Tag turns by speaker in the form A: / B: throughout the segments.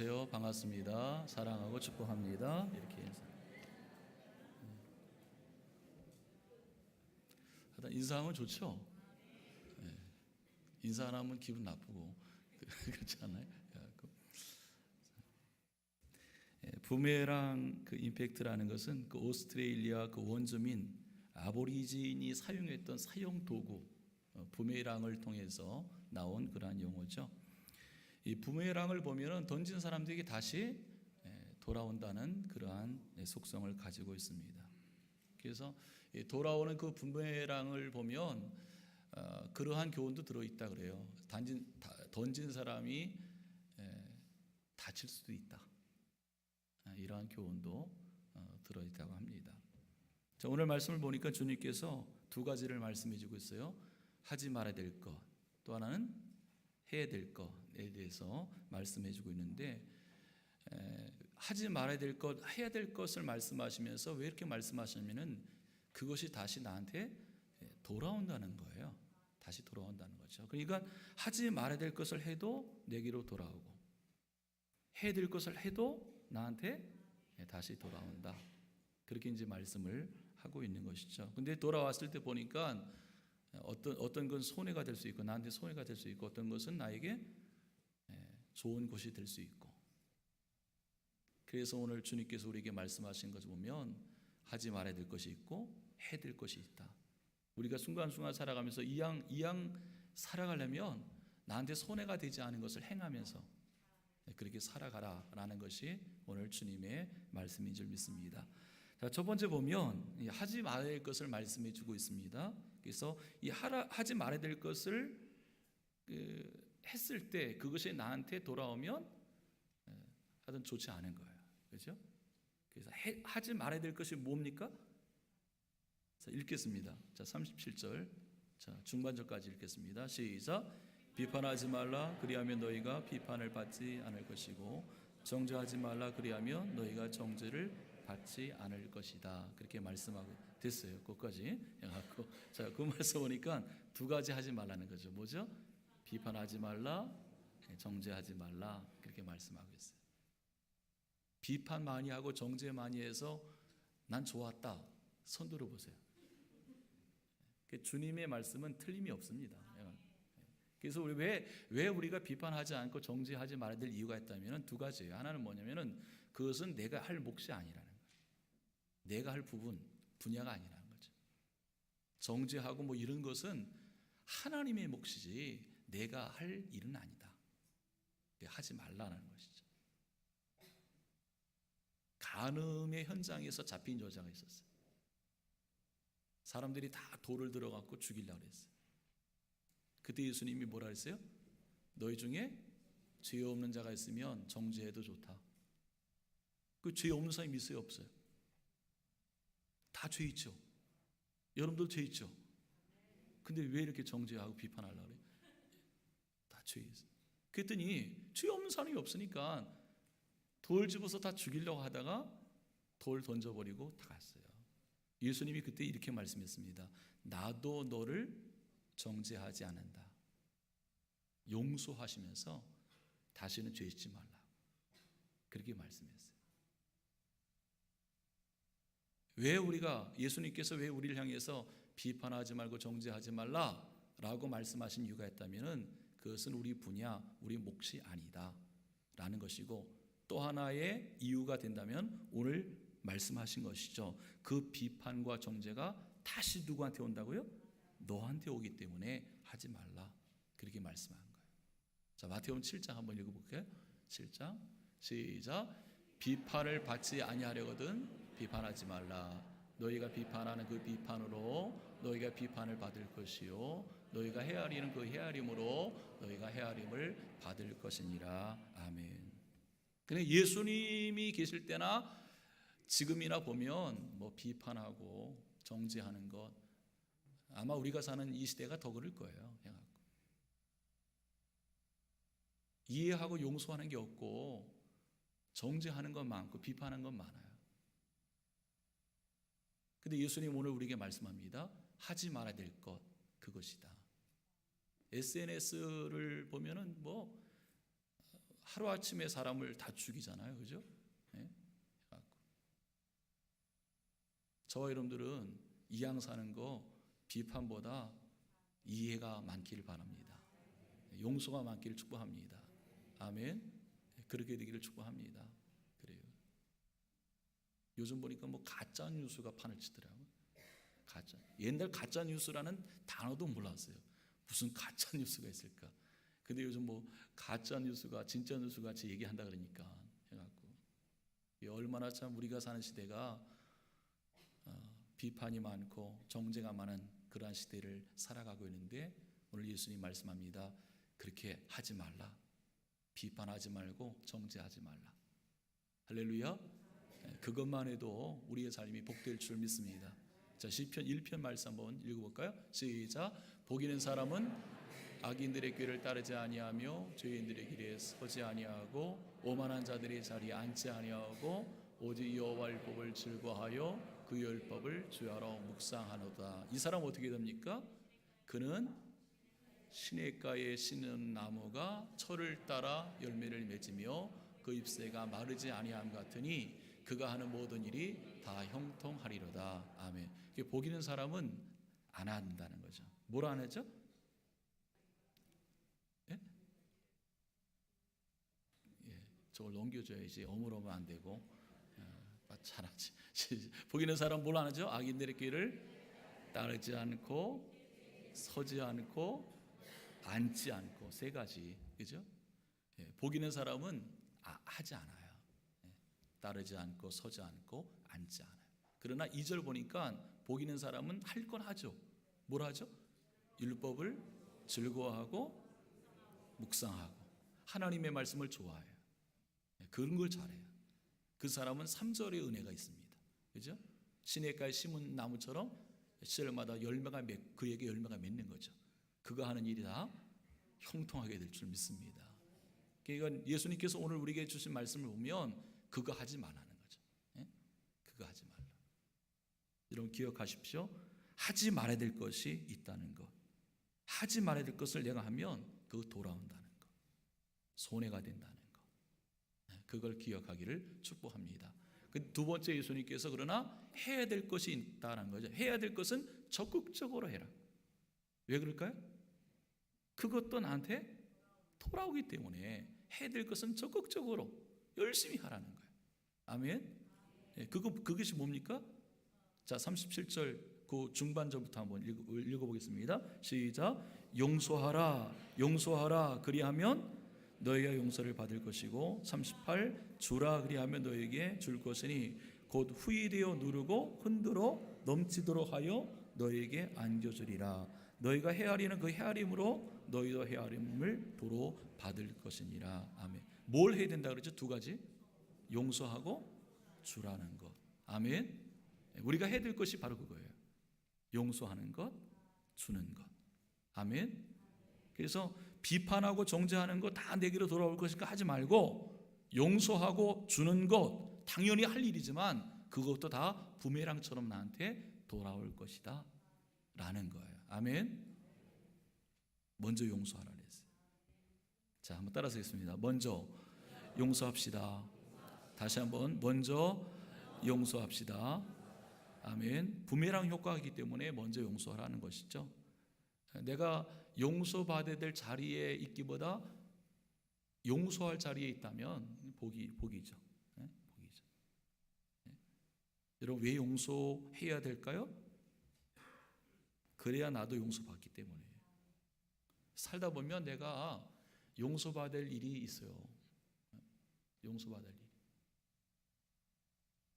A: 안녕하세요. 반갑습니다. 사랑하고 축복합니다. 이렇게 인사. 하여튼 인사하면 좋죠. 네. 인사 안 하면 기분 나쁘고 그렇지 않아요? 부메랑 그 임팩트라는 것은 그 오스트레일리아 그 원주민 아보리진이 사용했던 사용 도구 부메랑을 통해서 나온 그러한 용어죠. 이 부메랑을 보면은 던진 사람들에게 다시 돌아온다는 그러한 속성을 가지고 있습니다. 그래서 돌아오는 그 부메랑을 보면 그러한 교훈도 들어있다 그래요. 던진 사람이 다칠 수도 있다. 이러한 교훈도 들어있다고 합니다. 자, 오늘 말씀을 보니까 주님께서 두 가지를 말씀해 주고 있어요. 하지 말아야 될 것, 또 하나는 해야 될 것에 대해서 말씀해 주고 있는데, 하지 말아야 될 것, 해야 될 것을 말씀하시면서 왜 이렇게 말씀하시냐면은 그것이 다시 나한테 돌아온다는 거예요. 다시 돌아온다는 거죠. 그러니까 하지 말아야 될 것을 해도 내게로 돌아오고, 해야 될 것을 해도 나한테 다시 돌아온다. 그렇게 이제 말씀을 하고 있는 것이죠. 근데 돌아왔을 때 보니까 어떤 건 손해가 될 수 있고, 나한테 손해가 될 수 있고, 어떤 것은 나에게 좋은 것이 될 수 있고. 그래서 오늘 주님께서 우리에게 말씀하신 것을 보면 하지 말아야 될 것이 있고 해야 될 것이 있다. 우리가 순간순간 살아가면서 이왕 살아가려면 나한테 손해가 되지 않은 것을 행하면서 그렇게 살아가라라는 것이 오늘 주님의 말씀인 줄 믿습니다. 자, 첫 번째 보면 하지 말아야 될 것을 말씀해 주고 있습니다. 그래서 하지 말아야 될 것을 했을 때 그것이 나한테 돌아오면 하여튼 좋지 않은 거예요. 그렇죠? 그래서 하지 말아야 될 것이 뭡니까? 자, 읽겠습니다. 자, 37절. 자, 중반절까지 읽겠습니다. 시작. 비판하지 말라. 그리하면 너희가 비판을 받지 않을 것이고, 정죄하지 말라. 그리하면 너희가 정죄를 받지 않을 것이다. 그렇게 말씀하고 됐어요. 거기까지 해갖고, 자, 그 말씀 보니까 두 가지 하지 말라는 거죠. 뭐죠? 비판하지 말라, 정죄하지 말라. 그렇게 말씀하고 있어요. 비판 많이 하고 정죄 많이 해서 난 좋았다. 손 들어보세요. 주님의 말씀은 틀림이 없습니다. 그래서 우리 왜 우리가 비판하지 않고 정죄하지 말아야 될 이유가 있다면 두 가지예요. 하나는 뭐냐면은 그것은 내가 할 몫이 아니라는 거예요. 내가 할 분야가 아니라는 거죠. 정죄하고 뭐 이런 것은 하나님의 몫이지 내가 할 일은 아니다. 하지 말라는 것이죠. 간음의 현장에서 잡힌 여자가 있었어요. 사람들이 다 돌을 들어갖고 죽이려고 했어요. 그때 예수님이 뭐라 했어요? 너희 중에 죄 없는 자가 있으면 정죄해도 좋다. 그 죄 없는 사람이 있어요, 없어요? 다 죄 있죠. 여러분들 죄 있죠. 근데 왜 이렇게 정죄하고 비판하려고 그래요? 다 죄 있어요. 그랬더니 죄 없는 사람이 없으니까 돌 집어서 다 죽이려고 하다가 돌 던져버리고 다 갔어요. 예수님이 그때 이렇게 말씀했습니다. 나도 너를 정죄하지 않는다. 용서하시면서 다시는 죄 짓지 말라. 그렇게 말씀했어요. 예수님께서 왜 우리를 향해서 비판하지 말고 정죄하지 말라라고 말씀하신 이유가 있다면은 그것은 우리 분야, 우리 몫이 아니다 라는 것이고, 또 하나의 이유가 된다면 오늘 말씀하신 것이죠. 그 비판과 정죄가 다시 누구한테 온다고요? 너한테 오기 때문에 하지 말라. 그렇게 말씀한 거예요. 자, 마태복음 7장 한번 읽어볼게요. 7장 시작. 비판을 받지 아니하려거든 비판하지 말라. 너희가 비판하는 그 비판으로 너희가 비판을 받을 것이요, 너희가 헤아리는 그 헤아림으로 너희가 헤아림을 받을 것이니라. 아멘. 근데 예수님이 계실 때나 지금이나 보면 뭐 비판하고 정죄하는 것, 아마 우리가 사는 이 시대가 더 그럴 거예요. 이해하고 용서하는 게 없고 정죄하는 건 많고 비판하는 건 많아요. 근데 예수님 오늘 우리에게 말씀합니다. 하지 말아야 될 것, 그것이다. SNS를 보면은 뭐 하루아침에 사람을 다 죽이잖아요. 그죠? 예? 저와 여러분들은 이왕 사는 거 비판보다 이해가 많기를 바랍니다. 용서가 많기를 축복합니다. 아멘. 그렇게 되기를 축복합니다. 그래요. 요즘 보니까 뭐 가짜 뉴스가 판을 치더라고요. 가짜. 옛날 가짜 뉴스라는 단어도 몰랐어요. 무슨 가짜 뉴스가 있을까? 근데 요즘 뭐 가짜 뉴스가 진짜 뉴스 같이 얘기한다 그러니까 해갖고 얼마나 참 우리가 사는 시대가 비판이 많고 정죄가 많은 그러한 시대를 살아가고 있는데 오늘 예수님 말씀합니다. 그렇게 하지 말라. 비판하지 말고 정죄하지 말라. 할렐루야. 그것만 해도 우리의 삶이 복될 줄 믿습니다. 자, 시편 1편 말씀 한번 읽어볼까요? 시작. 복 있는 사람은 악인들의 꾀를 따르지 아니하며 죄인들의 길에 서지 아니하고 오만한 자들의 자리에 앉지 아니하고 오직 여호와의 법을 즐거워하여 그 율법을 주야로 묵상하노다. 이 사람 어떻게 됩니까? 그는 시냇가에 심은 나무가 철을 따라 열매를 맺으며 그 잎새가 마르지 아니함 같으니 그가 하는 모든 일이 다 형통하리로다. 아멘. 복 있는 사람은 안 한다는 거죠. 뭘 안 하죠? 예? 예, 저걸 넘겨줘야지. 어물어면 안 되고. 잘하지. 복 있는 사람 뭘 안 하죠? 악인들의 길을 따르지 않고 서지 않고 앉지 않고 세 가지. 그죠? 예, 복 있는 사람은 하지 않아요. 예, 따르지 않고 서지 않고 앉지 않아요. 그러나 2절 보니까 복 있는 사람은 할 건 하죠. 뭘 하죠? 율법을 즐거워하고 묵상하고 하나님의 말씀을 좋아해요. 예, 그런 걸 잘해요. 그 사람은 3절의 은혜가 있습니다. 그죠? 시냇가에 심은 나무처럼 시절마다 그에게 열매가 맺는 거죠. 그가 하는 일이 다 형통하게 될 줄 믿습니다. 그러니까 예수님께서 오늘 우리에게 주신 말씀을 보면 그거 하지 말라는 거죠. 예? 그거 하지 말라. 여러분 기억하십시오. 하지 말아야 될 것이 있다는 것. 하지 말아야 될 것을 내가 하면 그거 돌아온다는 것. 손해가 된다는 것. 그걸 기억하기를 축복합니다. 그 두 번째 예수님께서 그러나 해야 될 것이 있다는 거죠. 해야 될 것은 적극적으로 해라. 왜 그럴까요? 그것도 나한테 돌아오기 때문에 해야 될 것은 적극적으로 열심히 하라는 거예요. 아멘. 네, 그것이 뭡니까? 자, 37절 그 중반절부터 한번 읽어보겠습니다. 시작. 용서하라, 용서하라. 그리하면 너희가 용서를 받을 것이고 38 주라 그리하면 너희에게 줄 것이니 곧 후이되어 누르고 흔들어 넘치도록 하여 너희에게 안겨주리라. 너희가 헤아리는 그 헤아림으로 너희도 헤아림을 도로 받을 것이니라. 아멘. 뭘 해야 된다 그러죠? 두 가지. 용서하고 주라는 것. 아멘. 우리가 해야 될 것이 바로 그거예요. 용서하는 것, 주는 것. 아멘. 그래서 비판하고 정죄하는 것 다 내게로 돌아올 것이니까 하지 말고 용서하고 주는 것 당연히 할 일이지만 그것도 다 부메랑처럼 나한테 돌아올 것이다 라는 거예요. 아멘. 먼저 용서하라 그랬어요. 자, 한번 따라서 하겠습니다. 먼저 용서합시다. 다시 한번 먼저 용서합시다. 아멘. 부메랑 효과가 있기 때문에 먼저 용서하라는 것이죠. 내가 용서받아야 될 자리에 있기보다 용서할 자리에 있다면 복이죠. 네? 복이죠. 네? 여러분 왜 용서해야 될까요? 그래야 나도 용서받기 때문에. 살다 보면 내가 용서받을 일이 있어요. 용서받을 일.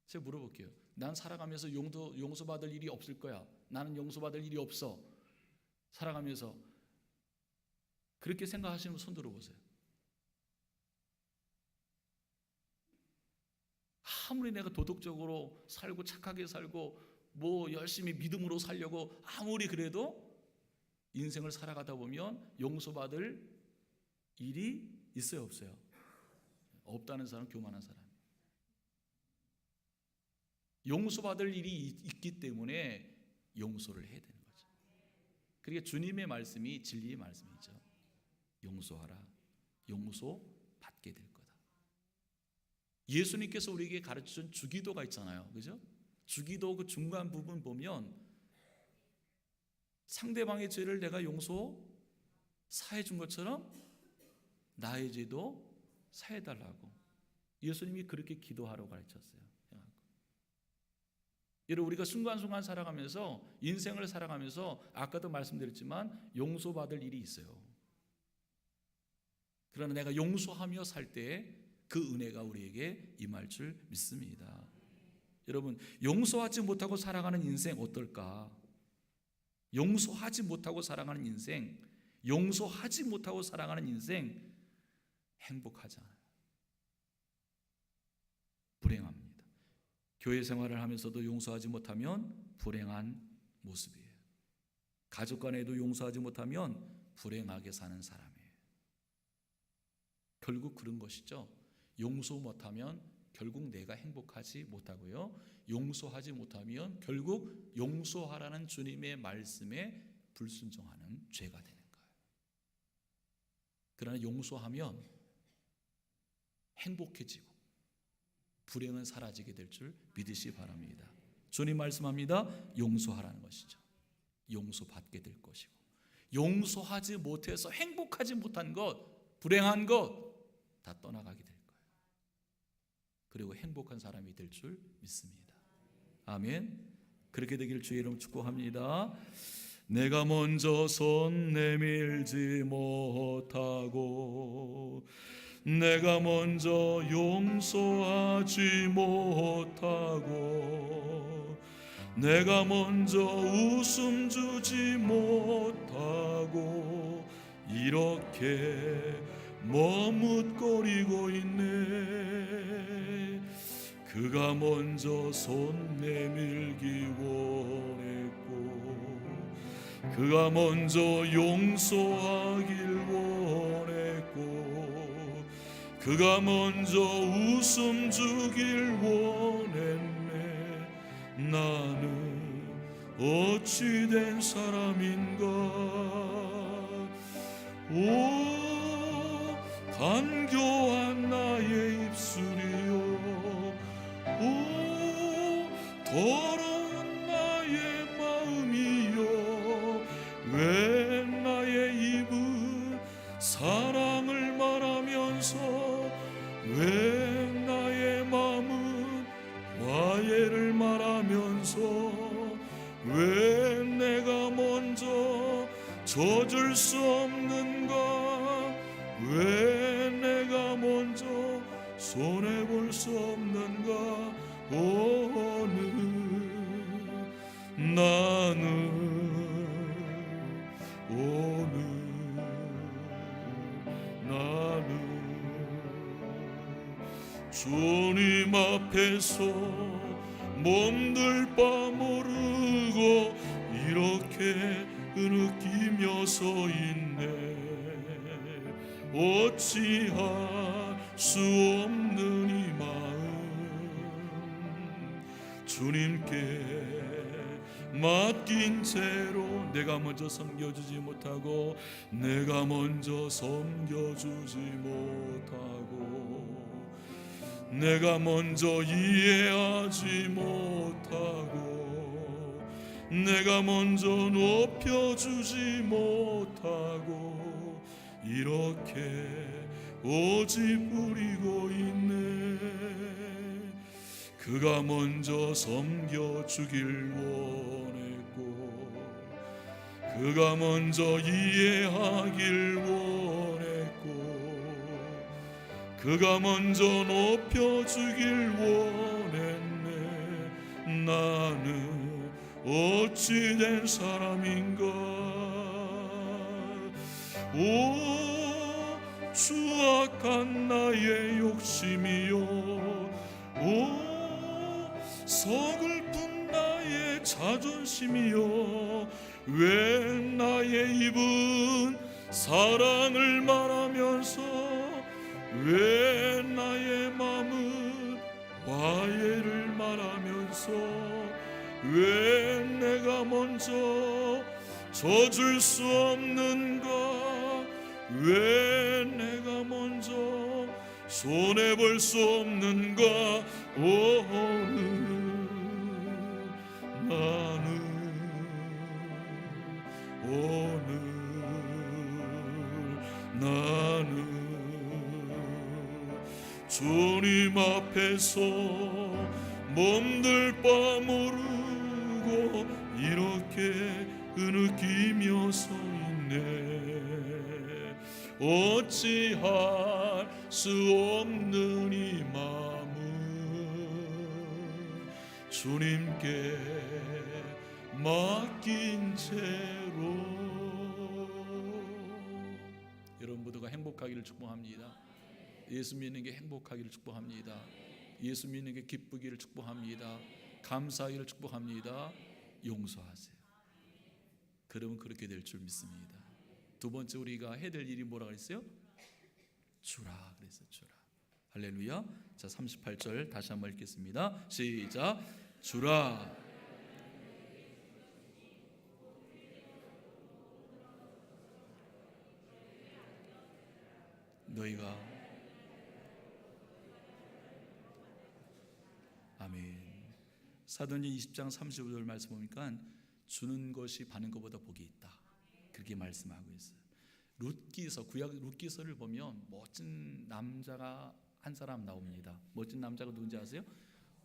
A: 제가 물어볼게요. 난 살아가면서 용서받을 일이 없을 거야. 나는 용서받을 일이 없어. 살아가면서 그렇게 생각하시는 분 손 들어보세요. 아무리 내가 도덕적으로 살고 착하게 살고 뭐 열심히 믿음으로 살려고 아무리 그래도 인생을 살아가다 보면 용서받을 일이 있어요, 없어요? 없다는 사람 교만한 사람. 용서받을 일이 있기 때문에 용서를 해야 되는 거죠. 그러니까 주님의 말씀이 진리의 말씀이죠. 용서하라. 용서 받게 될 예수님께서 우리에게 가르쳐준 주기도가 있잖아요. 그죠? 주기도 그 중간 부분 보면 상대방의 죄를 내가 용서사해 준 것처럼 나의 죄도 사해달라고 예수님이 그렇게 기도하라고 가르쳤어요. 여러분, 우리가 순간순간 살아가면서 인생을 살아가면서 아까도 말씀드렸지만 용서받을 일이 있어요. 그러나 내가 용서하며 살 때 그 은혜가 우리에게 임할 줄 믿습니다. 여러분, 용서하지 못하고 살아가는 인생 어떨까? 용서하지 못하고 살아가는 인생, 용서하지 못하고 살아가는 인생 행복하지 않아요. 불행합니다. 교회 생활을 하면서도 용서하지 못하면 불행한 모습이에요. 가족 간에도 용서하지 못하면 불행하게 사는 사람이에요. 결국 그런 것이죠. 용서 못하면 결국 내가 행복하지 못하고요, 용서하지 못하면 결국 용서하라는 주님의 말씀에 불순종하는 죄가 되는 거예요. 그러나 용서하면 행복해지고 불행은 사라지게 될 줄 믿으시기 바랍니다. 주님 말씀합니다. 용서하라는 것이죠. 용서받게 될 것이고, 용서하지 못해서 행복하지 못한 것, 불행한 것 다 떠나가게 될 거예요. 그리고 행복한 사람이 될 줄 믿습니다. 아멘. 그렇게 되길 주의 이름 축복합니다. 내가 먼저 손 내밀지 못하고, 내가 먼저 용서하지 못하고, 내가 먼저 웃음 주지 못하고 이렇게 머뭇거리고 있네. 그가 먼저 손 내밀기 원했고, 그가 먼저 용서하길 원했고, 그가 먼저 웃음 주길 원했네. 나는 어찌 된 사람인가. 오 간교한 나의 입술이요, 오 더러운 나의 마음이요, 왜 나의 입은 사랑을 말하면서 왜 나의 마음은 화해를 말하면서 왜 내가 먼저 젖을 수 없는가, 왜 내가 먼저 손해볼 수 없는가. 나는 주님 앞에서 몸둘 바 모르고 이렇게 느끼며 서 있네. 어찌할 수 없는 이 마음, 주님께 맡긴 채로 내가 먼저 섬겨주지 못하고, 내가 먼저 섬겨주지 못하고, 내가 먼저 이해하지 못하고, 내가 먼저 높여주지 못하고 이렇게 오직 부리고 있네. 그가 먼저 섬겨주길 원했고, 그가 먼저 이해하길 원했고, 그가 먼저 높여주길 원했네. 나는 어찌 된 사람인가. 오 추악한 나의 욕심이요, 오 서글픈 나의 자존심이요, 왜 나의 입은 사랑을 말하면서 왜 나의 마음은 화해를 말하면서 왜 내가 먼저 져줄 수 없는가, 왜 내가 먼저 손해볼 수 없는 것 오늘 나는 오늘 나는 주님 앞에서 몸둘 바 모르고 이렇게 흐느끼며 서 있네. 어찌할 수 없는 이 마음은 주님께 맡긴 채로. 여러분 모두가 행복하기를 축복합니다. 예수 믿는 게 행복하기를 축복합니다. 예수 믿는 게 기쁘기를 축복합니다. 감사하기를 축복합니다. 용서하세요. 그러면 그렇게 될 줄 믿습니다. 두 번째 우리가 해야 될 일이 뭐라 그랬어요? 주라 그랬어요. 주라. 할렐루야. 자, 38절 다시 한번 읽겠습니다. 시작. 주라. 너희가. 아멘. 사도행전 20장 35절 말씀 보니까 주는 것이 받는 것보다 복이 있다, 그렇게 말씀하고 있어요. 룻기서, 구약 룻기서를 보면 멋진 남자가 한 사람 나옵니다. 멋진 남자가 누군지 아세요?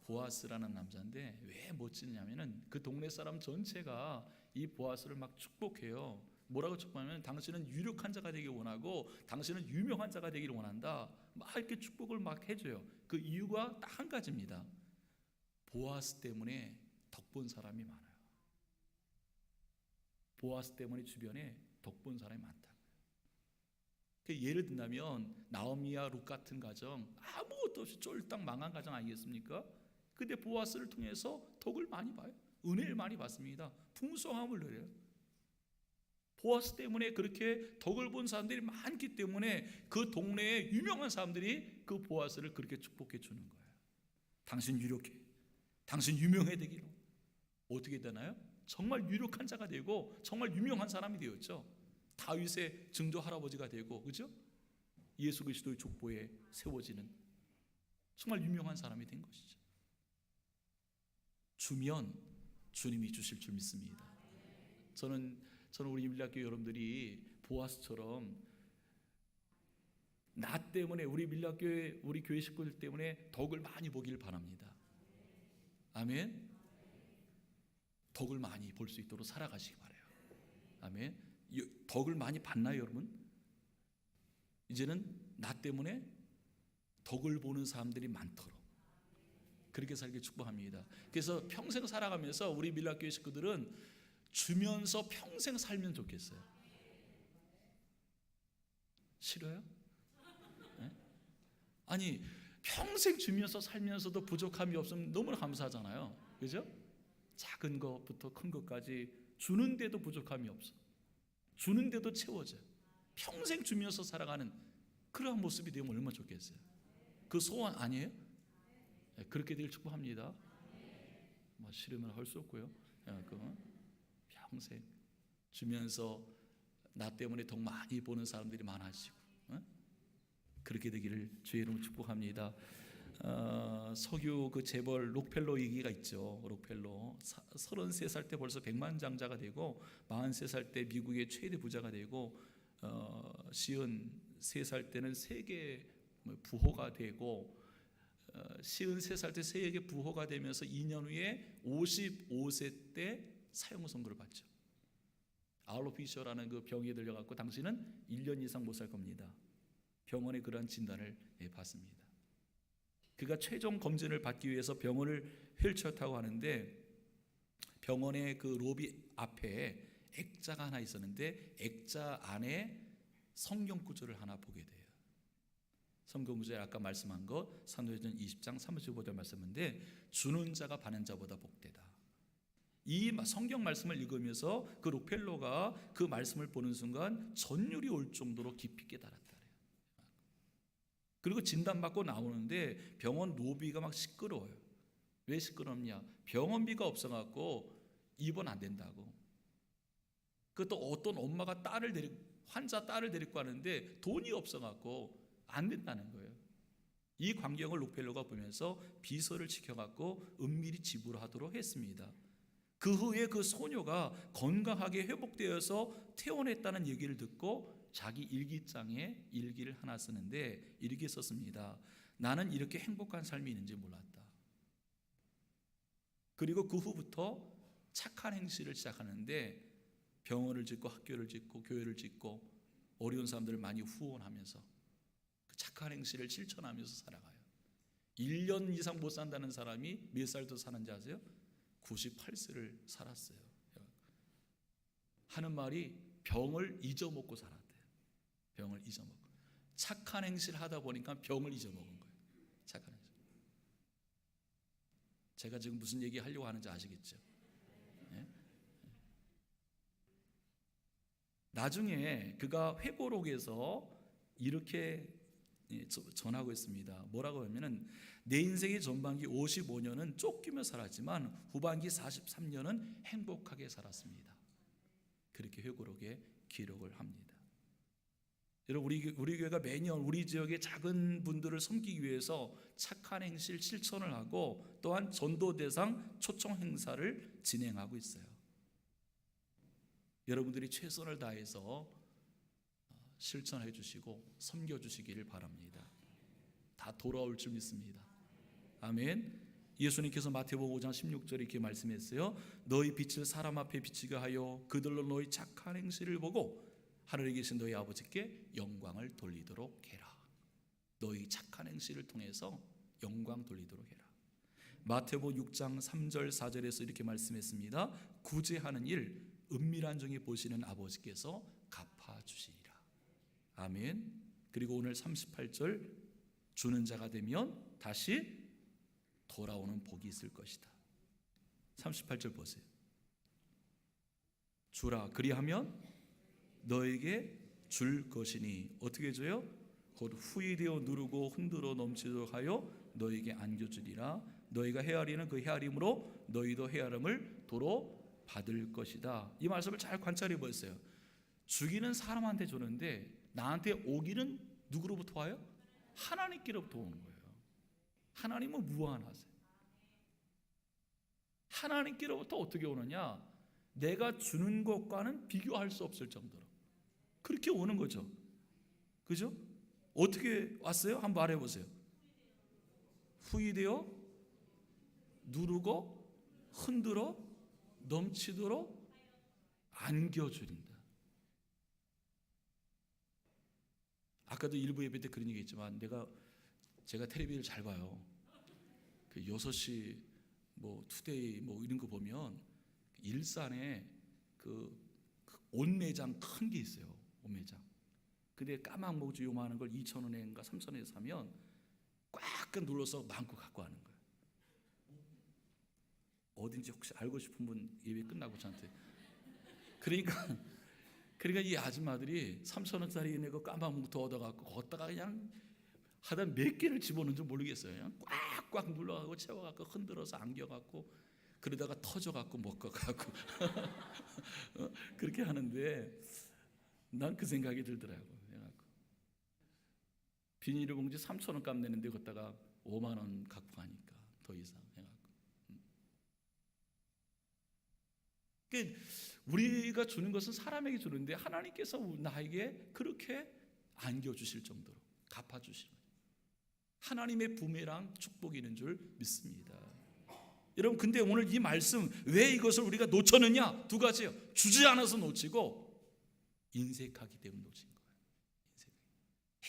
A: 보아스라는 남자인데 왜 멋지냐면은 그 동네 사람 전체가 이 보아스를 막 축복해요. 뭐라고 축복하면 당신은 유력한 자가 되길 원하고 당신은 유명한 자가 되기를 원한다, 막 이렇게 축복을 막 해줘요. 그 이유가 딱 한 가지입니다. 보아스 때문에 덕본 사람이 많아요. 보아스 때문에 주변에 덕본 사람이 많다. 예를 든다면 나오미와 룻 같은 가정, 아무것도 없이 쫄딱 망한 가정 아니겠습니까? 근데 보아스를 통해서 덕을 많이 봐요. 은혜를 많이 받습니다. 풍성함을 누려요. 보아스 때문에 그렇게 덕을 본 사람들이 많기 때문에 그 동네에 유명한 사람들이 그 보아스를 그렇게 축복해 주는 거예요. 당신 유력해, 당신 유명해 되기로. 어떻게 되나요? 정말 유력한 자가 되고 정말 유명한 사람이 되었죠. 다윗의 증조 할아버지가 되고, 그죠? 예수 그리스도의 족보에 세워지는 정말 유명한 사람이 된 것이죠. 주면 주님이 주실 줄 믿습니다. 저는 우리 밀락교회 여러분들이 보아스처럼 나 때문에, 우리 밀락교회 우리 교회 식구들 때문에 덕을 많이 보길 바랍니다. 아멘. 덕을 많이 볼 수 있도록 살아가시기 바라요. 아멘. 덕을 많이 봤나요, 여러분? 이제는 나 때문에 덕을 보는 사람들이 많도록 그렇게 살길 축복합니다. 그래서 평생 살아가면서 우리 밀락교회 식구들은 주면서 평생 살면 좋겠어요. 싫어요? 네? 아니, 평생 주면서 살면서도 부족함이 없으면 너무나 감사하잖아요. 그죠? 작은 것부터 큰 것까지 주는데도 부족함이 없어. 주는데도 채워져요. 평생 주면서 살아가는 그러한 모습이 되면 얼마나 좋겠어요. 그 소원 아니에요? 네, 그렇게 되길 축복합니다. 뭐 싫으면 할 수 없고요. 평생 주면서 나 때문에 더 많이 보는 사람들이 많아지고, 그렇게 되기를 주의 이름으로 축복합니다. 석유 그 재벌 록펠러 얘기가 있죠. 록펠러 33살 때 벌써 백만장자가 되고 43살 때 미국의 최대 부자가 되고 53살 때는 세계 부호가 되고 53살 때 세계 부호가 되면서 2년 후에 55세 때 사형 선고를 받죠. 알로피셔라는 그 병에 들려갖고 당신은 1년 이상 못 살 겁니다. 병원의 그러한 진단을 받습니다. 그가 최종 검진을 받기 위해서 병원을 휠체어타고 하는데 병원의 그 로비 앞에 액자가 하나 있었는데 액자 안에 성경 구절을 하나 보게 돼요. 성경 구절에 아까 말씀한 것 사도행전 20장 35절 말씀인데 주는 자가 받는 자보다 복되다. 이 성경 말씀을 읽으면서 그 록펠러가 그 말씀을 보는 순간 전율이 올 정도로 깊이 깨달았다. 그리고 진단받고 나오는데 병원 로비가 막 시끄러워요. 왜 시끄럽냐? 병원비가 없어갖고 입원 안 된다고. 그것도 어떤 엄마가 환자 딸을 데리고 가는데 돈이 없어갖고 안 된다는 거예요. 이 광경을 록펠러가 보면서 비서를 지켜갖고 은밀히 지불하도록 했습니다. 그 후에 그 소녀가 건강하게 회복되어서 퇴원했다는 얘기를 듣고 자기 일기장에 일기를 하나 쓰는데 이렇게 썼습니다. 나는 이렇게 행복한 삶이 있는지 몰랐다. 그리고 그 후부터 착한 행실을 시작하는데 병원을 짓고 학교를 짓고 교회를 짓고 어려운 사람들을 많이 후원하면서 그 착한 행실을 실천하면서 살아가요. 1년 이상 못 산다는 사람이 몇 살 더 사는지 아세요? 98세를 살았어요. 하는 말이 병을 잊어먹고 살았대요. 병을 잊어먹고. 착한 행실을 하다 보니까 병을 잊어먹은 거예요. 착한 행실. 제가 지금 무슨 얘기 하려고 하는지 아시겠죠? 네? 나중에 그가 회고록에서 이렇게 전하고 있습니다. 뭐라고 하면은 내 인생의 전반기 55년은 쫓기며 살았지만 후반기 43년은 행복하게 살았습니다. 그렇게 회고록에 기록을 합니다. 여러분 우리 교회가 매년 우리 지역의 작은 분들을 섬기기 위해서 착한 행실 실천을 하고 또한 전도 대상 초청 행사를 진행하고 있어요. 여러분들이 최선을 다해서 실천해 주시고 섬겨 주시기를 바랍니다. 다 돌아올 줄 믿습니다. 아멘. 예수님께서 마태복음 5장 16절에 이렇게 말씀했어요. 너희 빛을 사람 앞에 비치게 하여 그들로 너희 착한 행실을 보고 하늘에 계신 너희 아버지께 영광을 돌리도록 해라. 너희 착한 행실을 통해서 영광 돌리도록 해라. 마태복음 6장 3절 4절에서 이렇게 말씀했습니다. 구제하는 일 은밀한 중에 보시는 아버지께서 갚아주시리라. 아멘. 그리고 오늘 38절 주는 자가 되면 다시 돌아오는 복이 있을 것이다. 38절 보세요. 주라 그리하면 너에게 줄 것이니 어떻게 줘요? 곧 후이되어 누르고 흔들어 넘치도록 하여 너에게 안겨주리라. 너희가 헤아리는 그 헤아림으로 너희도 헤아림을 도로 받을 것이다. 이 말씀을 잘 관찰해 보세요. 주기는 사람한테 주는데 나한테 오기는 누구로부터 와요? 하나님께로부터 오는 거예요. 하나님은 무한하세요. 하나님께로부터 어떻게 오느냐? 내가 주는 것과는 비교할 수 없을 정도로 그렇게 오는 거죠. 그죠? 어떻게 왔어요? 한번 말해 보세요. 후이되어 누르고 흔들어 넘치도록 안겨주린다. 아까도 일부 예배 때 그런 얘기 했지만 제가 텔레비를 잘 봐요. 그 6시 뭐 투데이 뭐 이런 거 보면 일산에 그 옷매장 큰 게 있어요. 옷매장. 근데 까만 목주 요만한 걸 2,000원인가 3,000원에 사면 꽉 눌러서 마음껏 갖고 하는 거예요. 어딘지 혹시 알고 싶은 분 예배 끝나고 저한테. 그러니까 이 아줌마들이 3,000원짜리 내고 까만 목도 얻어갖고 걷다가 그냥 하다 몇 개를 집어넣는지 모르겠어요. 그냥 꽉꽉 눌러갖고 채워갖고 흔들어서 안겨갖고 그러다가 터져갖고 먹어갖고 그렇게 하는데 난 그 생각이 들더라고요. 비닐봉지 3,000원 값 내는데 걷다가 5만 원 갖고 가니까 더 이상 해갖고. 그러니까 우리가 주는 것은 사람에게 주는데 하나님께서 나에게 그렇게 안겨주실 정도로 갚아주시는 하나님의 부메랑 축복이 있는 줄 믿습니다. 여러분 근데 오늘 이 말씀 왜 이것을 우리가 놓쳤느냐? 두 가지예요. 주지 않아서 놓치고 인색하기 때문에 놓친 거예요.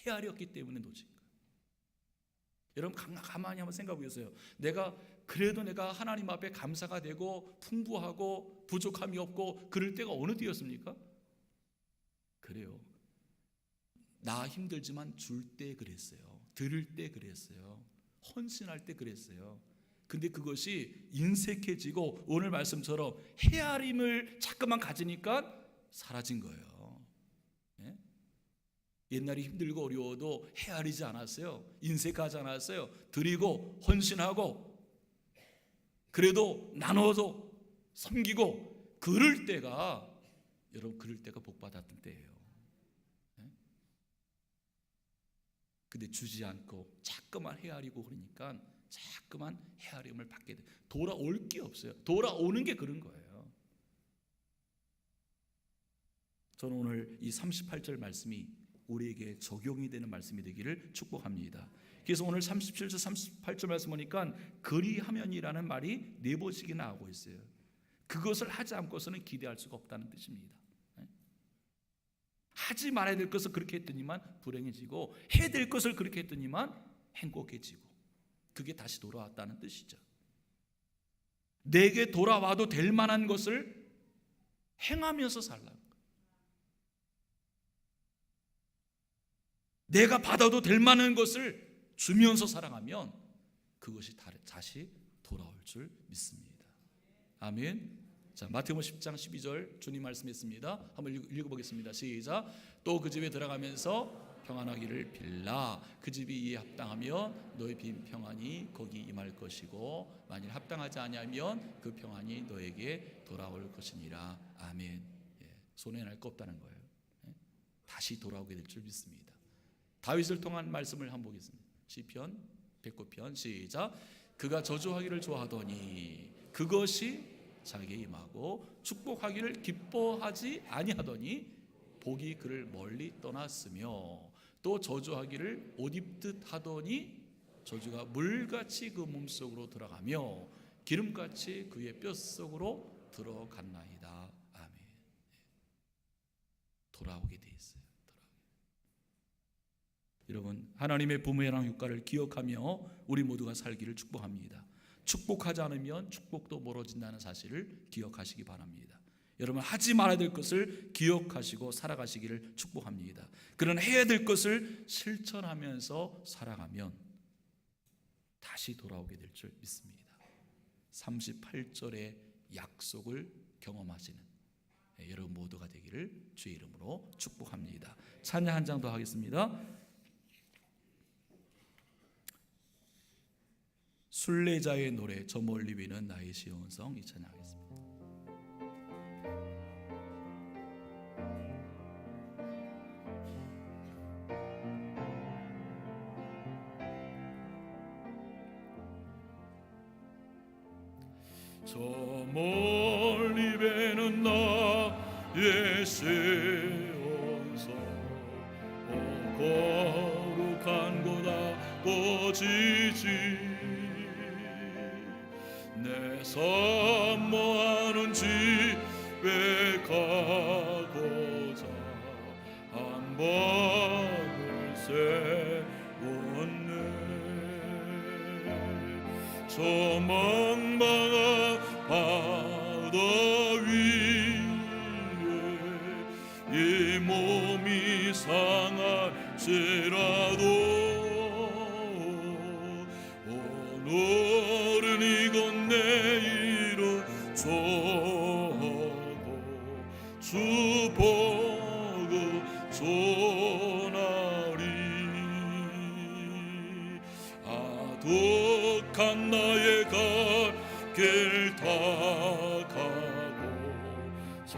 A: 헤아렸기 때문에 놓친 거예요. 여러분 가만히 한번 생각해 보세요. 내가 하나님 앞에 감사가 되고 풍부하고 부족함이 없고 그럴 때가 어느 때였습니까? 그래요. 나 힘들지만 줄 때 그랬어요. 들을 때 그랬어요. 헌신할 때 그랬어요. 근데 그것이 인색해지고 오늘 말씀처럼 헤아림을 자꾸만 가지니까 사라진 거예요. 예? 옛날에 힘들고 어려워도 헤아리지 않았어요. 인색하지 않았어요. 드리고 헌신하고 그래도 나눠서 섬기고 그럴 때가 여러분 그럴 때가 복 받았던 때예요. 예? 근데 주지 않고 자꾸만 헤아리고 그러니까 자꾸만 헤아림을 받게 돼. 돌아올 게 없어요. 돌아오는 게 그런 거예요. 저는 오늘 이 38절 말씀이 우리에게 적용이 되는 말씀이 되기를 축복합니다. 그래서 오늘 37절 38절 말씀 보니까 그리하면이라는 말이 4번씩이나 나오고 있어요. 그것을 하지 않고서는 기대할 수가 없다는 뜻입니다. 하지 말아야 될 것을 그렇게 했더니만 불행해지고, 해야 될 것을 그렇게 했더니만 행복해지고, 그게 다시 돌아왔다는 뜻이죠. 내게 돌아와도 될 만한 것을 행하면서 살라는 거예요. 내가 받아도 될 만한 것을 주면서 살아가면 그것이 다시 돌아올 줄 믿습니다. 아멘. 자, 마태복음 10장 12절 주님 말씀했습니다. 한번 읽어보겠습니다. 시작. 또 그 집에 들어가면서 평안하기를 빌라. 그 집이 이에 합당하면 너희 빈 평안이 거기 임할 것이고, 만일 합당하지 아니하면 그 평안이 너에게 돌아올 것이니라. 아멘. 손해날 거 없다는 거예요. 다시 돌아오게 될 줄 믿습니다. 다윗을 통한 말씀을 한번 보겠습니다. 시편 109편 시작. 그가 저주하기를 좋아하더니 그것이 자기에게 임하고, 축복하기를 기뻐하지 아니하더니 복이 그를 멀리 떠났으며, 또 저주하기를 옷 입듯 하더니 저주가 물같이 그 몸속으로 들어가며 기름같이 그의 뼛속으로 들어갔나이다. 아멘. 돌아오게 돼 있어요. 여러분, 하나님의 부메랑 효과를 기억하며 우리 모두가 살기를 축복합니다. 축복하지 않으면 축복도 멀어진다는 사실을 기억하시기 바랍니다. 여러분, 하지 말아야 될 것을 기억하시고 살아가시기를 축복합니다. 그런 해야 될 것을 실천하면서 살아가면 다시 돌아오게 될 줄 믿습니다. 38절의 약속을 경험하시는 여러분 모두가 되기를 주의 이름으로 축복합니다. 찬양 한 장 더 하겠습니다. 순례자의 노래, 저 멀리 위는 나의 시온성, 이 찬양하겠습니다.
B: 저 멀리 배는 나의 시온성, 거룩한 곳 아버지지. 내 사모하는 집에 가고자 한 밤을 세웠네. 저 망망한 바다 위에 이 몸이 상할지라도 오늘은 이곳 내일은 저하고 주 보고 전하리. 아득한 나의 갈 길 다 가고 저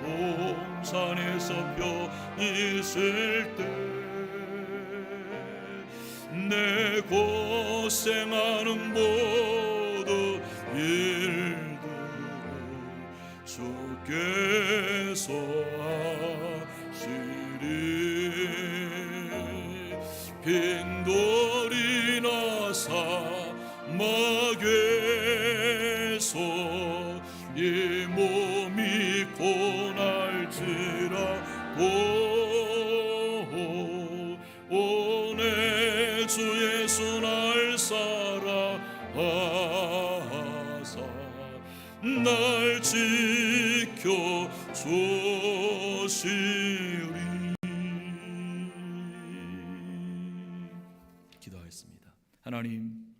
B: 동산에서 편히 있을 때 내 고생하는 모든 일들을 주께서 하시리. 빈돌이나 사막에서 이 몸이 고날지라도 오내 주 예수 날 사랑하사 날 지켜 주시리.
A: 기도하겠습니다. 하나님,